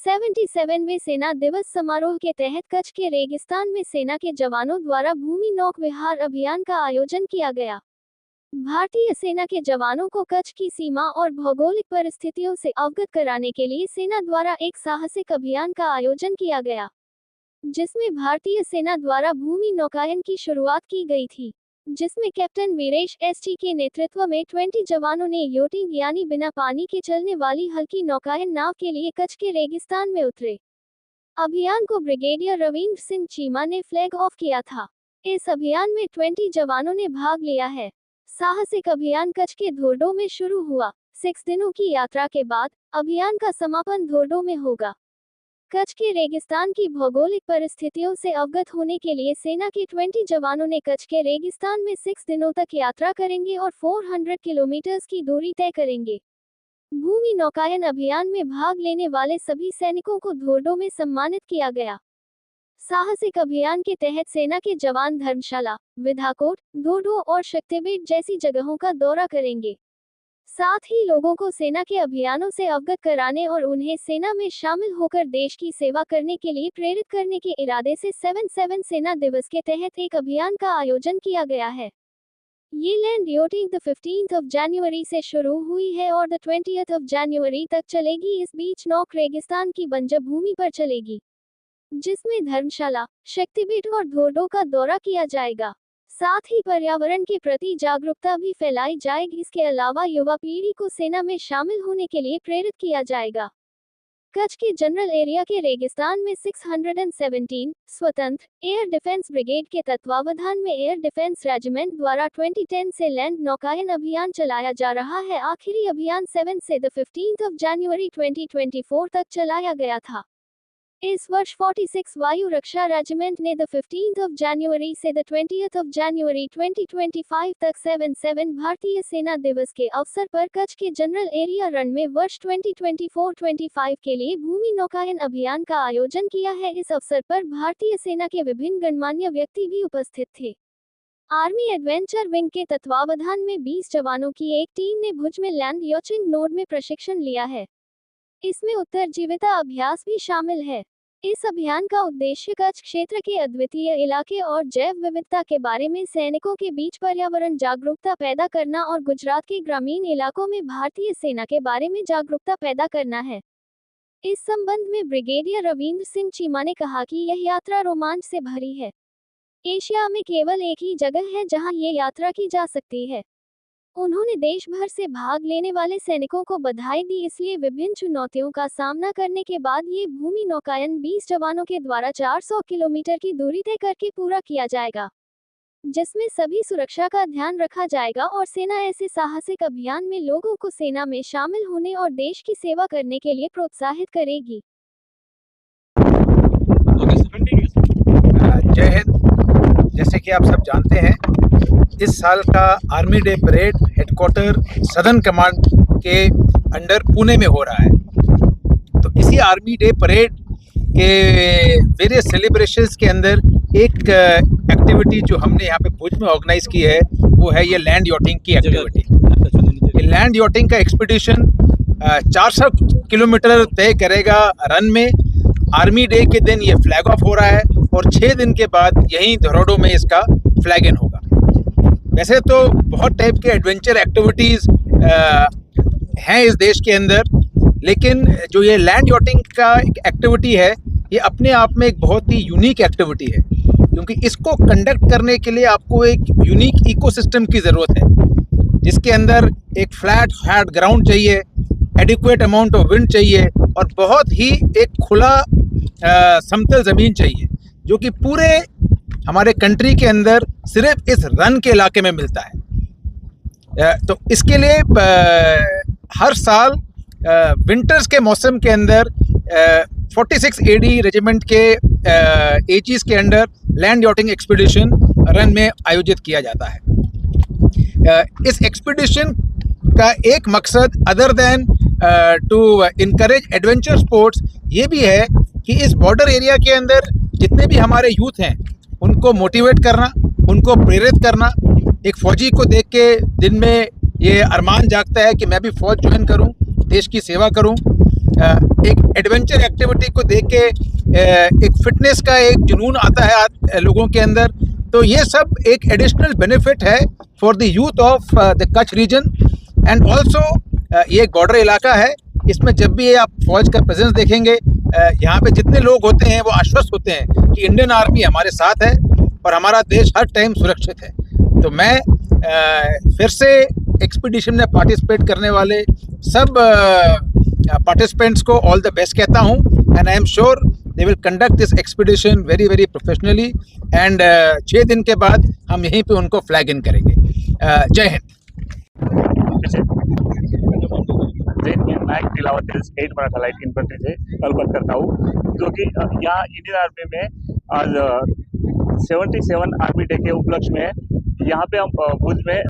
77वें सेना दिवस समारोह के तहत कच्छ के रेगिस्तान में सेना के जवानों द्वारा भूमि नौक विहार अभियान का आयोजन किया गया। भारतीय सेना के जवानों को कच्छ की सीमा और भौगोलिक परिस्थितियों से अवगत कराने के लिए सेना द्वारा एक साहसिक अभियान का आयोजन किया गया, जिसमें भारतीय सेना द्वारा भूमि नौकायन की शुरुआत की गई थी, जिसमें कैप्टन वीरेश एसटी के नेतृत्व में 20 जवानों ने योटिंग यानी बिना पानी के चलने वाली हल्की नौकायन नाव के लिए कच्छ के रेगिस्तान में उतरे। अभियान को ब्रिगेडियर रविंद्र सिंह चीमा ने फ्लैग ऑफ किया था। इस अभियान में 20 जवानों ने भाग लिया है। साहसिक अभियान कच्छ के धोर्डो में शुरू हुआ। 6 दिनों की यात्रा के बाद अभियान का समापन धोर्डो में होगा। कच्छ के रेगिस्तान की भौगोलिक परिस्थितियों से अवगत होने के लिए सेना के 20 जवानों ने कच्छ के रेगिस्तान में 6 दिनों तक यात्रा करेंगे और 400 किलोमीटर की दूरी तय करेंगे। भूमि नौकायन अभियान में भाग लेने वाले सभी सैनिकों को धोर्डो में सम्मानित किया गया। साहसिक अभियान के तहत सेना के जवान धर्मशाला, विधाकोट, धोर्डो और शक्तिपीठ जैसी जगहों का दौरा करेंगे। साथ ही लोगों को सेना के अभियानों से अवगत कराने और उन्हें सेना में शामिल होकर देश की सेवा करने के लिए प्रेरित करने के इरादे से 77 सेना दिवस के तहत एक अभियान का आयोजन किया गया है। ये लैंड योटिंग 15 जनवरी से शुरू हुई है और 20 जनवरी तक चलेगी। इस बीच नौक रेगिस्तान की बंजर भूमि पर चलेगी, जिसमें धर्मशाला, शक्तिपीठ और धोर्डो का दौरा किया जाएगा। साथ ही पर्यावरण के प्रति जागरूकता भी फैलाई जाएगी। इसके अलावा युवा पीढ़ी को सेना में शामिल होने के लिए प्रेरित किया जाएगा। कच्छ के जनरल एरिया के रेगिस्तान में 617 स्वतंत्र एयर डिफेंस ब्रिगेड के तत्वावधान में एयर डिफेंस रेजिमेंट द्वारा 2010 से लैंड नौकायन अभियान चलाया जा रहा है। आखिरी अभियान 7 से 15 जनवरी 2024 तक चलाया गया था। इस वर्ष 46 वायु रक्षा रेजिमेंट ने 15 जनवरी से 20 जनवरी 2025 तक 77 भारतीय सेना दिवस के अवसर पर कच्छ के जनरल एरिया रण में वर्ष 2024-25 के लिए भूमि नौकायन अभियान का आयोजन किया है। इस अवसर पर भारतीय सेना के विभिन्न गणमान्य व्यक्ति भी उपस्थित थे। आर्मी एडवेंचर विंग के तत्वावधान में 20 जवानों की एक टीम ने भुज में लैंड योचिंग नोड में प्रशिक्षण लिया है। इसमें उत्तरजीविता अभ्यास भी शामिल है। इस अभियान का उद्देश्य कच्छ क्षेत्र के अद्वितीय इलाके और जैव विविधता के बारे में सैनिकों के बीच पर्यावरण जागरूकता पैदा करना और गुजरात के ग्रामीण इलाकों में भारतीय सेना के बारे में जागरूकता पैदा करना है। इस संबंध में ब्रिगेडियर रविंद्र सिंह चीमा ने कहा कि यह यात्रा रोमांच से भरी है। एशिया में केवल एक ही जगह है जहां ये यात्रा की जा सकती है। उन्होंने देश भर से भाग लेने वाले सैनिकों को बधाई दी। इसलिए विभिन्न चुनौतियों का सामना करने के बाद ये भूमि नौकायन 20 जवानों के द्वारा 400 किलोमीटर की दूरी तय करके पूरा किया जाएगा, जिसमें सभी सुरक्षा का ध्यान रखा जाएगा और सेना ऐसे साहसिक अभियान में लोगों को सेना में शामिल होने और देश की सेवा करने के लिए प्रोत्साहित करेगी। जय हिंद। जैसे कि आप सब जानते हैं, इस साल का army day parade headquarter southern command के अंडर पुणे में हो रहा है। तो इसी आर्मी डे परेड के वेरियस सेलिब्रेशंस के अंदर एक एक्टिविटी जो हमने यहाँ पे भुज में ऑर्गेनाइज की है वो है ये लैंड योटिंग की एक्टिविटी। ये लैंड योटिंग का एक्सपीडिशन 400 किलोमीटर तय करेगा रन में। आर्मी डे के दिन ये फ्लैग ऑफ हो रहा है और 6 दिन के बाद यहीं धोर्डो में इसका फ्लैग इन होगा। वैसे तो बहुत टाइप के एडवेंचर एक्टिविटीज़ हैं इस देश के अंदर, लेकिन जो ये लैंड योटिंग का एक एक्टिविटी है ये अपने आप में एक बहुत ही यूनिक एक्टिविटी है, क्योंकि इसको कंडक्ट करने के लिए आपको एक यूनिक इकोसिस्टम की ज़रूरत है, जिसके अंदर एक फ्लैट ग्राउंड चाहिए, एडिक्वेट अमाउंट ऑफ विंड चाहिए और बहुत ही एक खुला समतल ज़मीन चाहिए, जो कि पूरे हमारे कंट्री के अंदर सिर्फ इस रन के इलाके में मिलता है। तो इसके लिए हर साल विंटर्स के मौसम के अंदर 46 AD रेजिमेंट के एजीज के under land yachting expedition run में आयोजित किया जाता है। इस एक्सपीडिशन का एक मकसद other than to encourage adventure sports ये भी है कि इस बॉर्डर एरिया के अंदर जितने भी हमारे यूथ हैं उनको मोटिवेट करना, उनको प्रेरित करना। एक फ़ौजी को देख के दिन में ये अरमान जागता है कि मैं भी फ़ौज ज्वाइन करूं, देश की सेवा करूं। एक एडवेंचर एक्टिविटी को देख के एक फिटनेस का एक जुनून आता है लोगों के अंदर। तो ये सब एक एडिशनल बेनिफिट है for the youth of the Kutch region. And also ये एक बॉर्डर इलाका है, इसमें जब भी आप फौज का प्रेजेंस देखेंगे, यहाँ पे जितने लोग होते हैं वो आश्वस्त होते हैं कि इंडियन आर्मी हमारे साथ है और हमारा देश हर टाइम सुरक्षित है। तो मैं फिर से एक्सपीडिशन में पार्टिसिपेट करने वाले सब पार्टिसिपेंट्स को ऑल द बेस्ट कहता हूँ। And I am sure they will conduct this expedition very very professionally. And 6 दिन के बाद हम यहीं पे उनको फ्लैग इन करेंगे। जय हिंद। नायक तिलावत 8 मराठा लाइट इन्फेंट्री से कलबत करता हूँ, जो कि यहाँ इंडियन आर्मी में आज 77 आर्मी डे के उपलक्ष्य में यहाँ पे हम भुज में